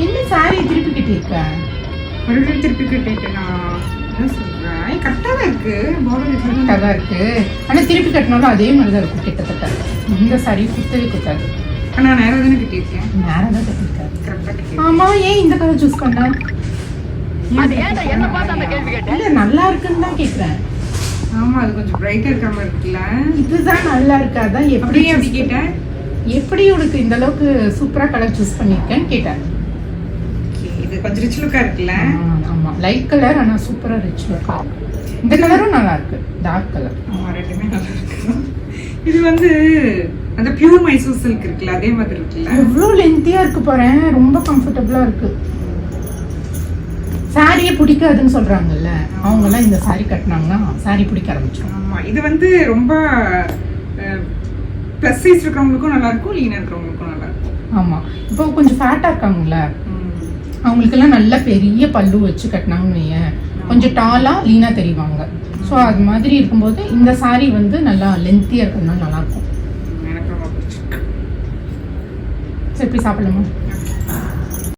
என்ன சாரி திருப்பி கட்டியிருக்க? மறுபடியும் திருப்பி கட்டிட்டேனா? என்ன சொல்றேன்? கரெக்டாக தான் இருக்கு. கரெக்டாக தான் இருக்கு. ஆனால் திருப்பி கட்டினாலும் அதே மாதிரி தான் இருக்கும் கிட்டத்தட்ட. இந்த சாரி குத்தவே குத்தாது. நான் நேரம் தானே கட்டியிருக்கேன். நேரம் தான் கட்டியிருக்காரு. கரெக்டாக கட்டி. ஆமா, ஏன் இந்த கலர் சூஸ் பண்ண? இல்ல நல்லா இருக்குன்னு தான் கேக்குறேன். ஆமா, அது கொஞ்சம் பிரைட்டா இருக்கிற மாதிரி இருக்குல்ல. இதுதான் நல்லா இருக்காதான்? எப்படி அப்படி கேட்டேன். எப்படி உனக்கு இந்த அளவுக்கு சூப்பரா கலர் சூஸ் பண்ணிருக்கேன்னு கேட்டேன். இது கொஞ்சம் ரிச் லுக்கா இருக்குல்ல. ஆமா, லைட் கலர் ஆனா சூப்பரா ரிச் லுக்கா. இந்த கலரும் நல்லா இருக்கு, டார்க் கலர். ஆமா, ரெண்டுமே நல்லா இருக்கு. இது வந்து அந்த பியூர் மைசூர் சில்க் இருக்குல்ல, அதே மாதிரி இருக்குல்ல. எவ்வளோ லென்த்தியா இருக்கு பாறேன், ரொம்ப கம்ஃபர்டபுளா இருக்கு. சாரியே பிடிக்காதுன்னு சொல்றாங்கல்ல, அவங்க எல்லாம் இந்த சாரி கட்டினாங்கன்னா சாரி பிடிக்க ஆரம்பிச்சிடும். ஆமா, இது வந்து ரொம்ப ப்ளஸ் சைஸ் இருக்கிறவங்களுக்கும் நல்லா இருக்கும், லீனா இருக்கிறவங்களுக்கும் நல்லா இருக்கும். ஆமா, இப்போ கொஞ்சம் ஃபேட்டா இருக்காங்கல்ல, அவங்களுக்கெல்லாம் நல்ல பெரிய பல்லு வச்சு கட்டினாங்கன்னு வையேன், கொஞ்சம் டாலா லீனா தெரிவாங்க. ஸோ அது மாதிரி இருக்கும்போது இந்த சாரி வந்து நல்லா லென்த்தியா இருக்கிறதுனால நல்லா இருக்கும். எனக்கு ரொம்ப பிடிச்சிருக்கு. சரி, போய் சாப்பிடலாமா?